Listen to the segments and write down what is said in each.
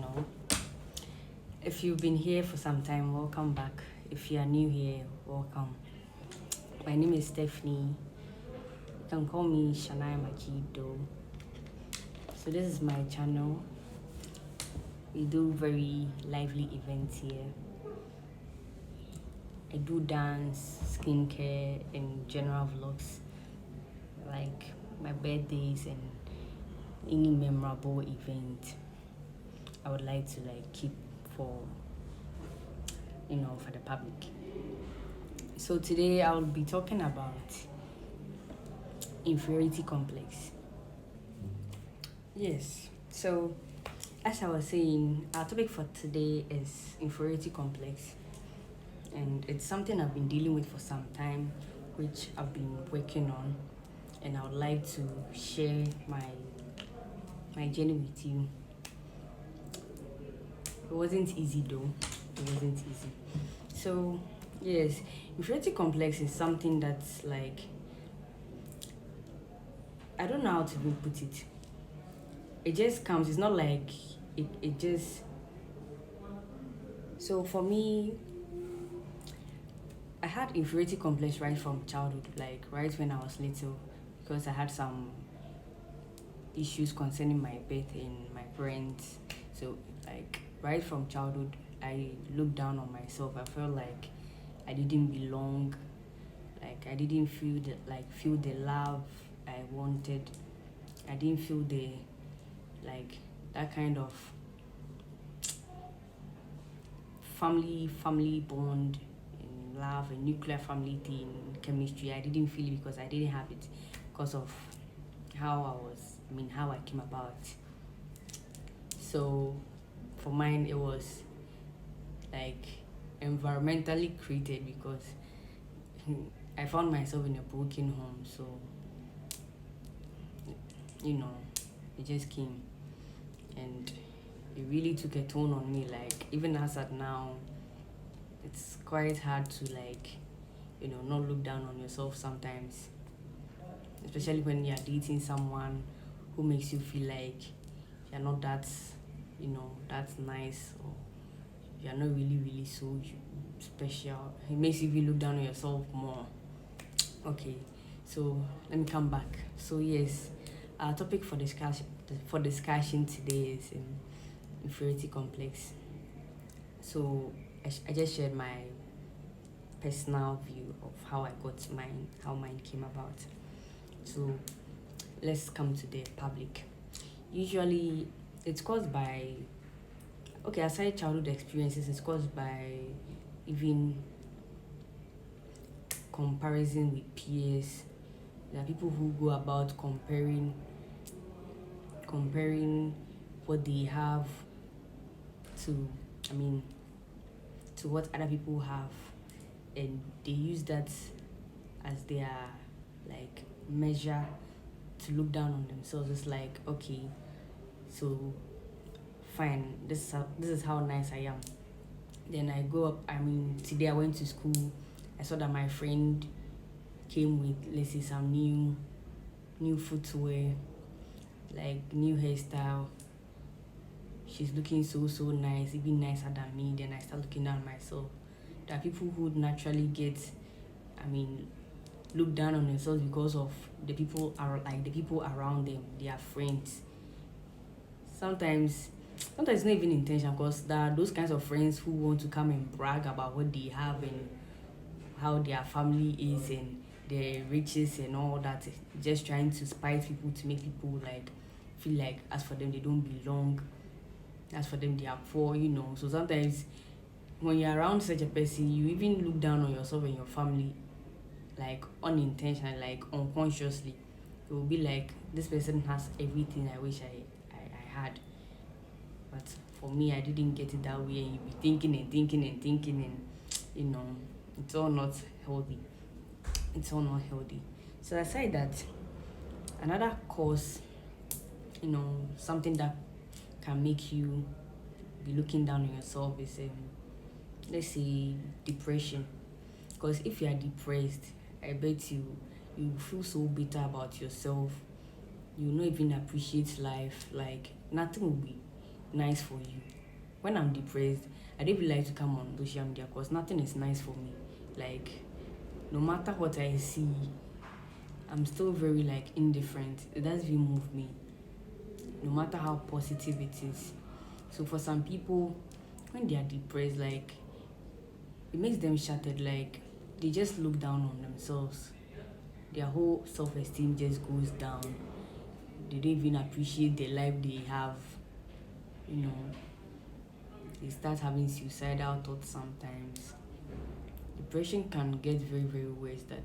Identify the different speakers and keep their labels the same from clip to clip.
Speaker 1: channel. If you've been here for some time, welcome back. If you are new here, welcome. My name is Stephanie. You can call me Shania Makido. So this is my channel. We do very lively events here. I do dance, skincare, and general vlogs like my birthdays and any memorable event I would like to keep for for the public. So today I will be talking about inferiority complex. Yes. So as I was saying, our topic for today is inferiority complex, and it's something I've been dealing with for some time, which I've been working on, and I would like to share my journey with you. It wasn't easy though. It wasn't easy. So yes, inferiority complex is something that's I don't know how to even put it. It just comes. It's not like it just. So for me, I had inferiority complex right from childhood, like right when I was little, because I had some issues concerning my birth and my parents. So right from childhood, I looked down on myself. I felt like I didn't belong. Like I didn't feel the love I wanted. I didn't feel the that kind of family bond and love and nuclear family thing, chemistry. I didn't feel it because I didn't have it because of how I came about. So for mine it was environmentally created because I found myself in a broken home. So it just came, and it really took a toll on me. Like even as at now, it's quite hard to not look down on yourself sometimes, especially when you're dating someone who makes you feel like you're not that's nice, or you're not really so special. It makes you look down on yourself more. Okay, so let me come back. So yes, our topic for discussion today is inferiority complex. So I just shared my personal view of how I got mine, how mine came about. So let's come to the public. Usually it's caused by, aside childhood experiences, it's caused by even comparison with peers. There are people who go about comparing what they have to to what other people have, and they use that as their measure to look down on themselves. It's like, okay, so fine, this is how nice I am. Then I go up. Today I went to school. I saw that my friend came with, let's say, some new footwear, new hairstyle. She's looking so nice, even nicer than me. Then I start looking down on myself. There are people who naturally get, look down on themselves because of the people around them, their friends. Sometimes it's not even intentional, because there are those kinds of friends who want to come and brag about what they have and how their family is and their riches and all that, just trying to spite people, to make people feel like as for them they don't belong, as for them they are poor. So sometimes when you're around such a person, you even look down on yourself and your family, unintentionally, unconsciously. It will be like, this person has everything I wish I had, but for me I didn't get it that way. And you be thinking and it's all not healthy. So aside that, another cause, something that can make you be looking down on yourself is let's say depression. Because if you are depressed, I bet you feel so bitter about yourself. You will not even appreciate life. Like nothing will be nice for you. when I'm depressed, I don't really like to come on social media because nothing is nice for me. Like, no matter what I see, I'm still very like indifferent. It doesn't even move me, no matter how positive it is. So for some people, when they are depressed, like it makes them shattered. Like they just look down on themselves. Their whole self-esteem just goes down. They don't even appreciate the life they have. You know, they start having suicidal thoughts sometimes. Depression can get very, very worse that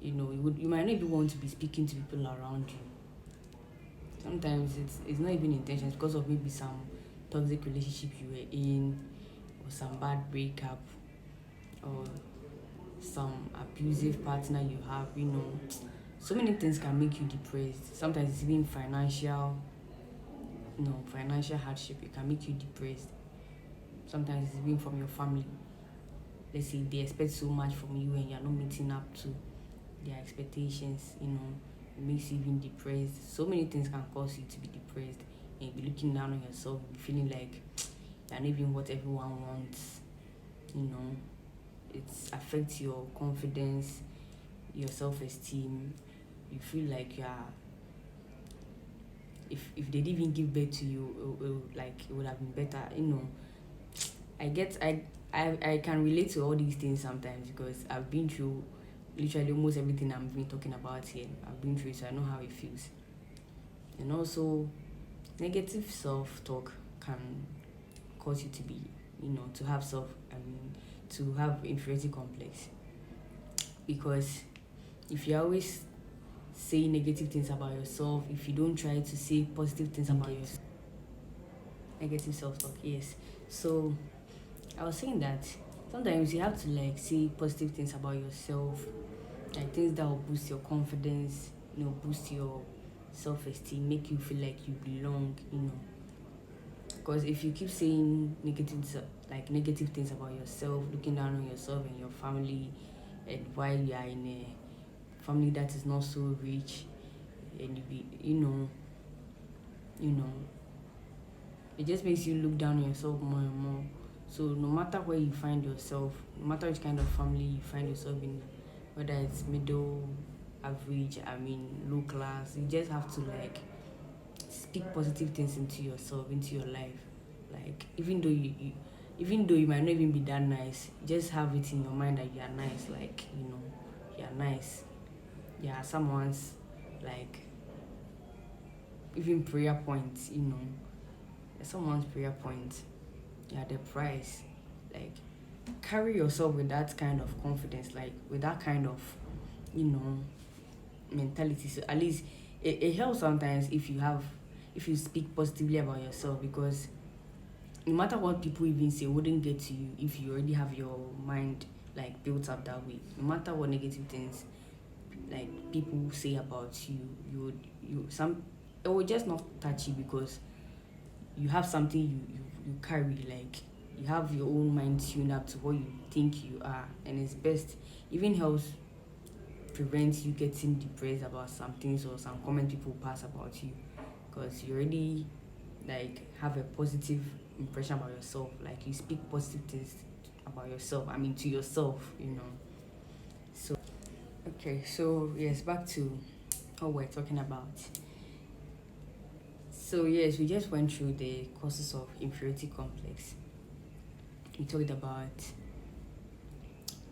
Speaker 1: you might not even want to be speaking to people around you. Sometimes it's not even intentions because of maybe some toxic relationship you were in, or some bad breakup, or some abusive partner you have. So many things can make you depressed. Sometimes it's even financial hardship. It can make you depressed. Sometimes it's even from your family. Let's say they expect so much from you and you're not meeting up to their expectations. It makes you even depressed. So many things can cause you to be depressed, and you'll be looking down on yourself, feeling like you're not even what everyone wants. It affects your confidence, your self-esteem. You feel like if they didn't even give birth to you, it would have been better. I get I can relate to all these things sometimes because I've been through literally almost everything I'm been talking about here. I've been through it, so I know how it feels. And also, negative self-talk can cause you to be, to have to have inferiority complex. Because if you always say negative things about yourself, if you don't try to say positive things about yourself, negative self-talk, yes. So I was saying that sometimes you have to like say positive things about yourself, like things that will boost your confidence, boost your self-esteem, make you feel like you belong. Because if you keep saying negative things about yourself, looking down on yourself and your family, and while you are in a family that is not so rich, and you know, it just makes you look down on yourself more and more. So no matter where you find yourself, no matter which kind of family you find yourself in, whether it's middle, average, low class, you just have to like speak positive things into yourself, into your life. Like even though you might not even be that nice, just have it in your mind that you are nice. Like you are nice. Yeah, someone's like even prayer points. Someone's prayer point. Yeah, the price. Like carry yourself with that kind of confidence, like with that kind of you know mentality. So at least it helps sometimes if you speak positively about yourself, because no matter what people even say wouldn't get to you if you already have your mind like built up that way. No matter what negative things like people say about you, it will just not touch you because you have something you carry. Like you have your own mind tuned up to what you think you are, and it's best, even helps prevent you getting depressed about some things or some comment people pass about you, because you already like have a positive impression about yourself. Like you speak positive things about yourself, to yourself. So okay, so yes, back to what we're talking about. So yes, we just went through the causes of inferiority complex. We talked about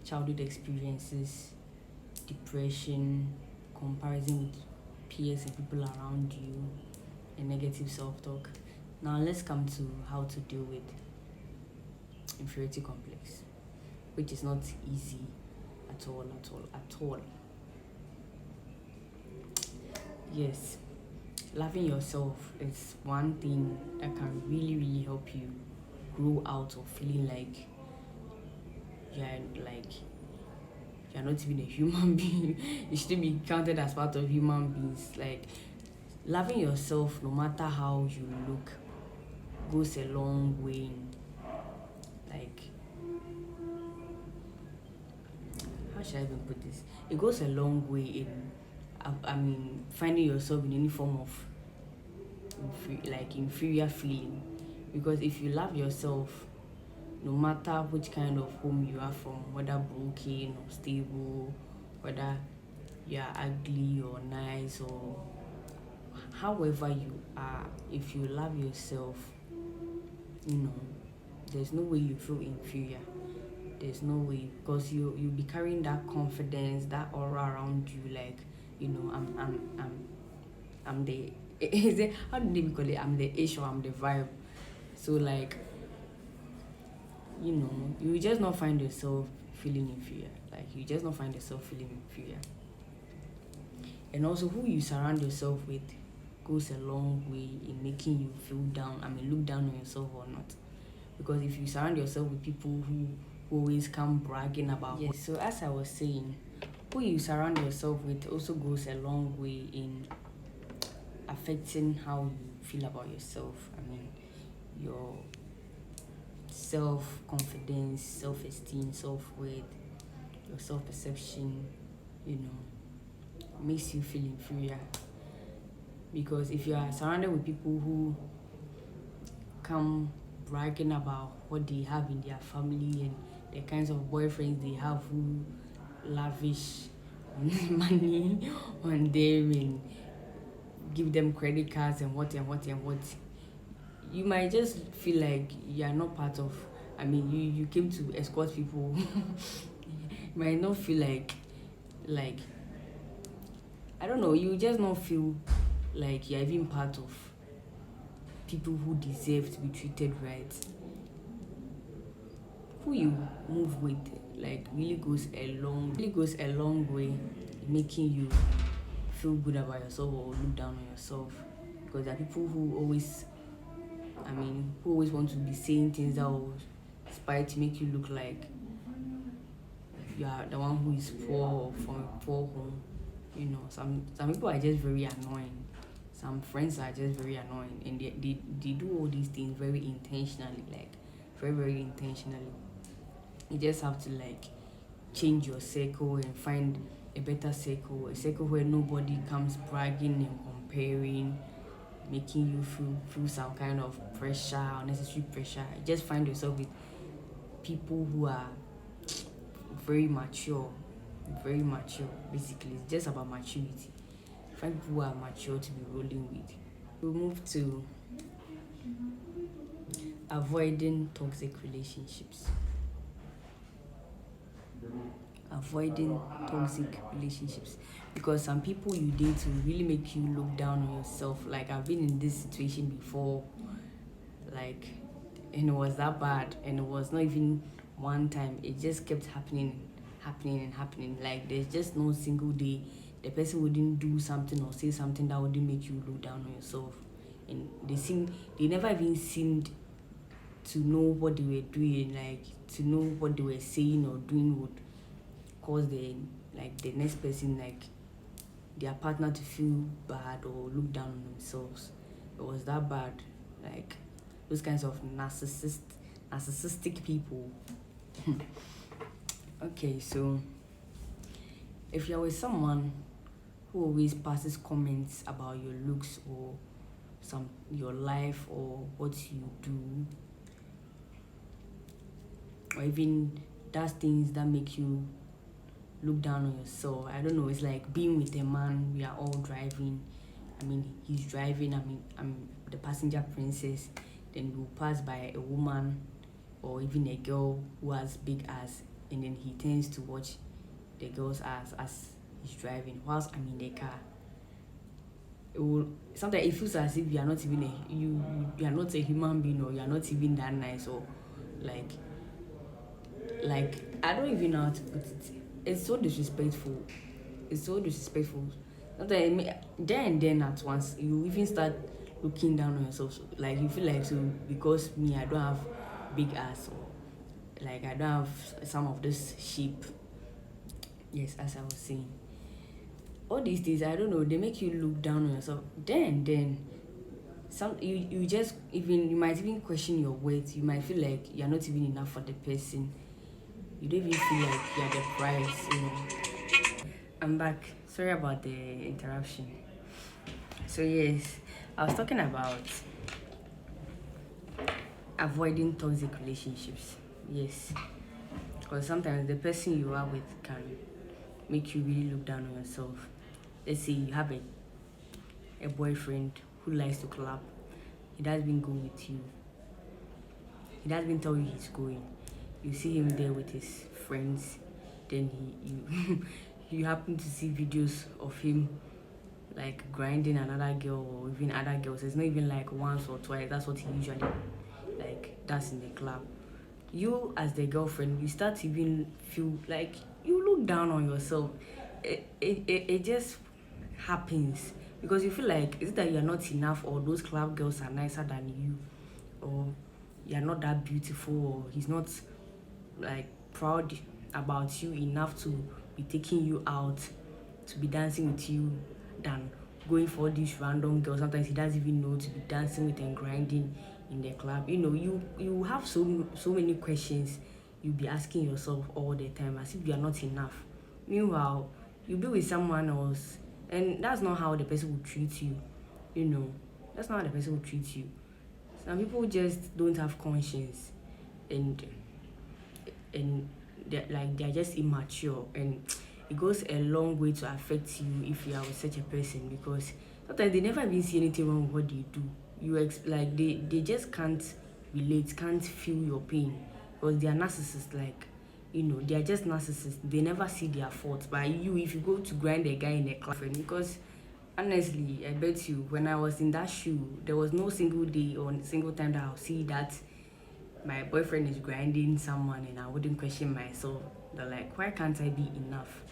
Speaker 1: childhood experiences, depression, comparison with peers and people around you, and negative self-talk. Now let's come to how to deal with inferiority complex, which is not easy at all. Yes, loving yourself is one thing that can really, really help you grow out of feeling like you're not even a human being. You shouldn't be counted as part of human beings. Like loving yourself, no matter how you look, goes a long way in, like, how should I even put this? It goes a long way in finding yourself in any form of inferior feeling. Because if you love yourself, no matter which kind of home you are from, whether broken or stable, whether you are ugly or nice, or however you are, if you love yourself, you know, there's no way you feel inferior. There's no way, because you'll be carrying that confidence, that aura around you, like, I'm the is it, how do they call it? I'm the ish, or I'm the vibe. So like, you just not find yourself feeling inferior. Like, you just not find yourself feeling inferior. And also, who you surround yourself with goes a long way in making you feel down. I mean, look down on yourself or not. Because if you surround yourself with people who always come bragging about, yes. So as I was saying, who you surround yourself with also goes a long way in affecting how you feel about yourself. I mean, your self-confidence, self-esteem, self-worth, your self-perception, makes you feel inferior. Because if you are surrounded with people who come bragging about what they have in their family and the kinds of boyfriends they have who lavish money on them and give them credit cards and what, you might just feel like you are not part of, I mean, you came to escort people. You might not feel like I don't know, you just not feel like you're even part of people who deserve to be treated right. Who you move with, like, really goes a long way in making you feel good about yourself or look down on yourself. Because there are people who always want to be saying things that will spite to make you look like you are the one who is poor or from a poor home. Some people are just very annoying. Some friends are just very annoying, and they do all these things very intentionally, like very, very intentionally. You just have to like change your circle and find a better circle, a circle where nobody comes bragging and comparing, making you feel some kind of pressure, unnecessary pressure. Just find yourself with people who are very mature. Basically, it's just about maturity. Find people who are mature to be rolling with. We'll move to avoiding toxic relationships. Avoiding toxic relationships, because some people you date will really make you look down on yourself. Like, I've been in this situation before, like, and it was that bad, and it was not even one time. It just kept happening. Like, there's just no single day the person wouldn't do something or say something that wouldn't make you look down on yourself. And they never even seemed to know what they were doing, like to know what they were saying or doing would cause the next person, like their partner, to feel bad or look down on themselves. It was that bad. Like, those kinds of narcissistic people. Okay, so if you're with someone who always passes comments about your looks or your life or what you do, or even does things that make you look down on yourself. I don't know, it's like being with a man. We are all driving. I mean, he's driving. I mean, I'm the passenger princess. Then we'll pass by a woman or even a girl who has big ass, and then he tends to watch the girl's ass as he's driving whilst I'm in the car. Sometimes it feels as if you are not even you are not a human being, or you are not even that nice, or like I don't even know how to put it. It's so disrespectful. Sometimes then and then at once you even start looking down on yourself. So, like, you feel like, so because me, I don't have big ass, or like I don't have some of this shape. Yes, as I was saying, all these things, I don't know, they make you look down on yourself. Then you just even, you might even question your worth. You might feel like you're not even enough for the person. You don't even feel like you're the prize. I'm back. Sorry about the interruption. So yes, I was talking about avoiding toxic relationships. Yes, because sometimes the person you are with can make you really look down on yourself. Let's say you have a boyfriend who likes to club. He doesn't even go with you. He doesn't even tell you he's going. You see him there with his friends. Then you you happen to see videos of him like grinding another girl or even other girls. It's not even like once or twice. That's what he usually like does in the club. You as the girlfriend, you start to even feel like you look down on yourself. It just happens because you feel like is it that you're not enough or those club girls are nicer than you or you're not that beautiful or he's not like proud about you enough to be taking you out to be dancing with you than going for these random girls. Sometimes he doesn't even know to be dancing with and grinding in the club. You know, you have so many questions you be asking yourself all the time as if you are not enough. Meanwhile, you be with someone else and that's not how the person will treat you. You know, that's not how the person will treat you. Some people just don't have conscience and and they're just immature and it goes a long way to affect you if you are with such a person because sometimes they never even see anything wrong with what they do. Like they just can't relate, can't feel your pain because they are narcissists. Like you know, they are just narcissists. They never see their faults. But you, if you go to grind a guy in a club, because honestly, I bet you when I was in that shoe, there was no single day or single time that I'll see that my boyfriend is grinding someone and I wouldn't question myself. They're like, why can't I be enough?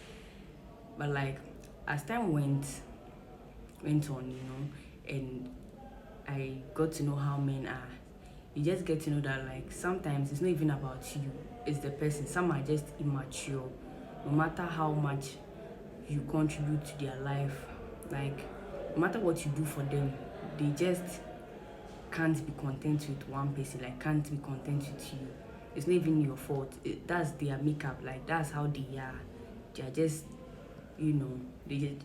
Speaker 1: But like as time went on, you know, and I got to know how men are. You just get to know that like sometimes it's not even about you, it's the person. Some are just immature. No matter how much you contribute to their life, like no matter what you do for them, they just can't be content with one person, like can't be content with you. It's not even your fault. That's their makeup, like that's how they are. They are just, you know,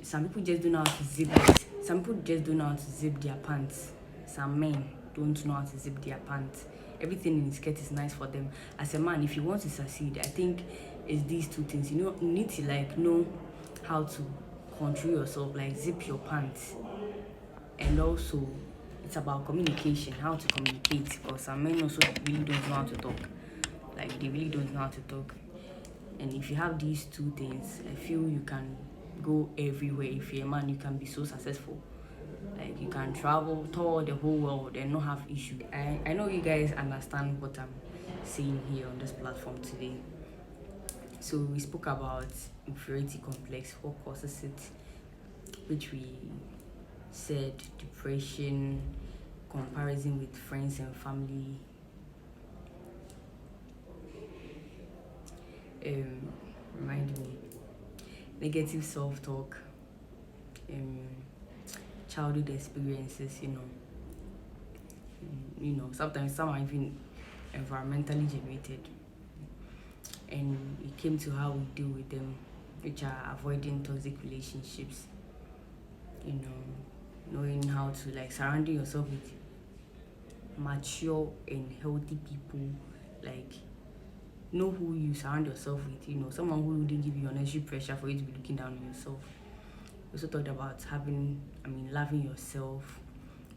Speaker 1: some people just don't know how to zip it. Some people just don't know how to zip their pants. Some men don't know how to zip their pants. Everything in the skirt is nice for them. As a man, if you want to succeed, I think it's these two things. You know, you need to like know how to control yourself, like zip your pants, and also it's about communication, how to communicate. Because some men also really don't know how to talk. Like they really don't know how to talk. And if you have these two things, I feel you can go everywhere. If you're a man, you can be so successful. Like you can travel, tour the whole world and not have issue. I know you guys understand what I'm saying here on this platform today. So we spoke about inferiority complex, what causes it, which we said depression, comparison with friends and family, remind me, negative self-talk, um, childhood experiences, you know, sometimes some are even environmentally generated, and it came to how we deal with them, which are avoiding toxic relationships, you know, knowing how to like surrounding yourself with mature and healthy people, like know who you surround yourself with, you know, someone who wouldn't give you unnecessary pressure for you to be looking down on yourself. We also talked about loving yourself.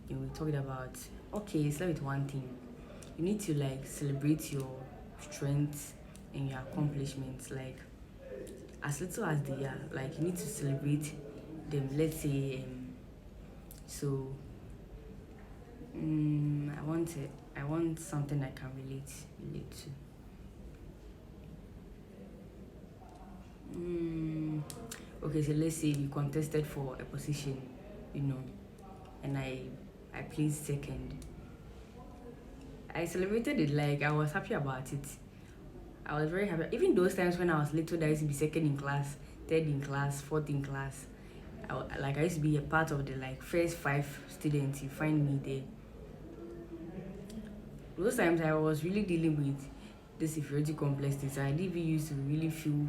Speaker 1: And we talked about, okay, start with one thing. You need to like celebrate your strengths and your accomplishments, like as little as they are. Like you need to celebrate them. Let's say, so I want something I can relate to. Okay, so let's say we contested for a position, you know, and I placed second. I celebrated it, like I was happy about it. I was very happy. Even those times when I was little, that I used to be second in class, third in class, fourth in class. I used to be a part of the like first 5 students. You find me there. Those times I was really dealing with this inferiority complex thing, so I didn't even used to really feel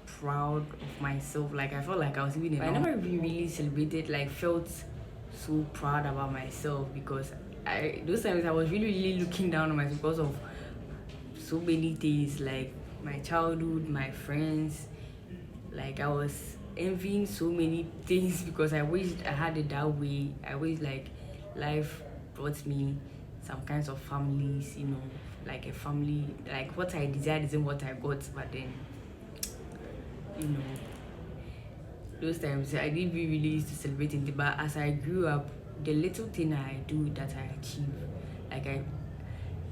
Speaker 1: proud of myself. Like I felt like I was even I never really celebrated, like felt so proud about myself because those times I was really, really looking down on myself because of so many things, like my childhood, my friends. Like I was envying so many things because I wished I had it that way. I wish like life brought me some kinds of families, like a family. Like what I desired isn't what I got, but then you know those times I didn't really used to celebrate it. But as I grew up, the little thing I do that I achieve, like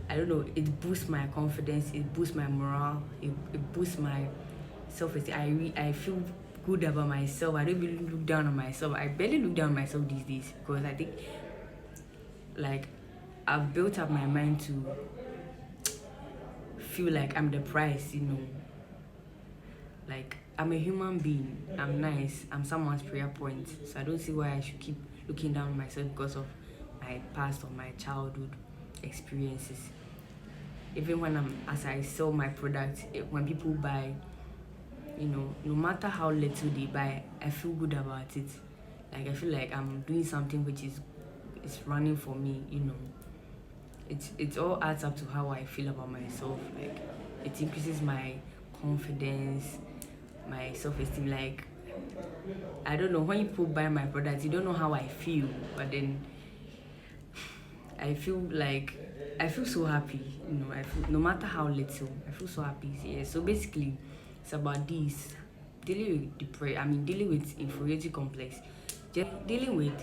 Speaker 1: I don't know, it boosts my confidence, it boosts my morale, it boosts my self-esteem. I feel good about myself. I don't really look down on myself. I barely look down on myself these days because I think like I've built up my mind to feel like I'm the prize. Like I'm a human being. I'm nice. I'm someone's prayer point. So I don't see why I should keep looking down on myself because of my past or my childhood experiences. Even when as I sell my product, when people buy, no matter how little they buy, I feel good about it. Like I feel like I'm doing something which is running for me. It all adds up to how I feel about myself. Like it increases my confidence, my self-esteem. Like I don't know, when people buy my products, you don't know how I feel, but then I feel like I feel so happy. I feel no matter how little, I feel so happy. Yeah. So basically, it's about this dealing with dealing with inferiority complex. Just dealing with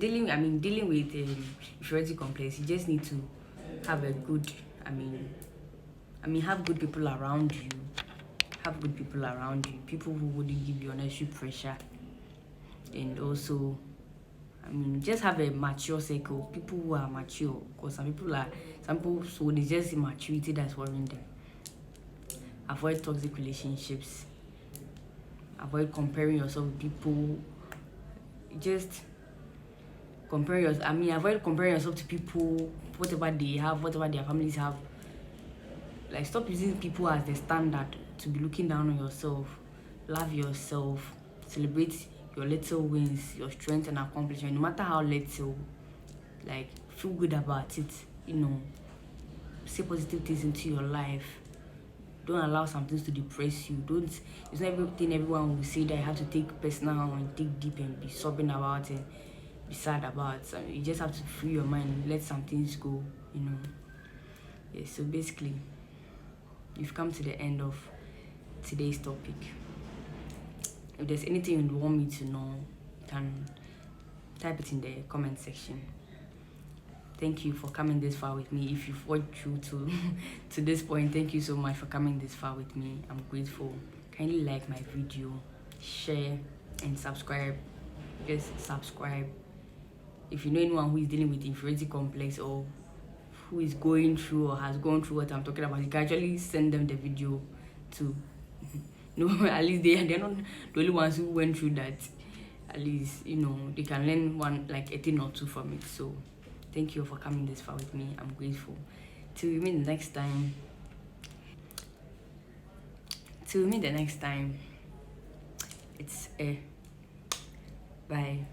Speaker 1: inferiority complex. You just need to have a good. Have good people around you. Have good people around you. People who wouldn't give you unnecessary pressure, and also just have a mature circle. People who are mature, because some people, so they just immaturity that's worrying them. Avoid toxic relationships. Avoid comparing yourself with people. Just avoid comparing yourself to people, whatever they have, whatever their families have. Like, stop using people as the standard to be looking down on yourself. Love yourself. Celebrate your little wins, your strengths and accomplishments, no matter how little. Like, feel good about it. Say positive things into your life. Don't allow some things to depress you. It's not everything everyone will say that you have to take personal and take deep and be sobbing about it, be sad about. You just have to free your mind, let some things go. Yeah, so basically, you've come to the end of today's topic. If there's anything you want me to know, you can type it in the comment section. Thank you for coming this far with me. If you've watched through to to this point, thank you so much for coming this far with me. I'm grateful. Kindly like my video, share, and subscribe. Just subscribe. If you know anyone who is dealing with inferiority complex or who is going through or has gone through what I'm talking about, you can actually send them the video to no, at least they're not the only ones who went through that. At least they can learn one, like a thing or two from it. So thank you for coming this far with me. I'm grateful. Till we meet the next time. It's a bye.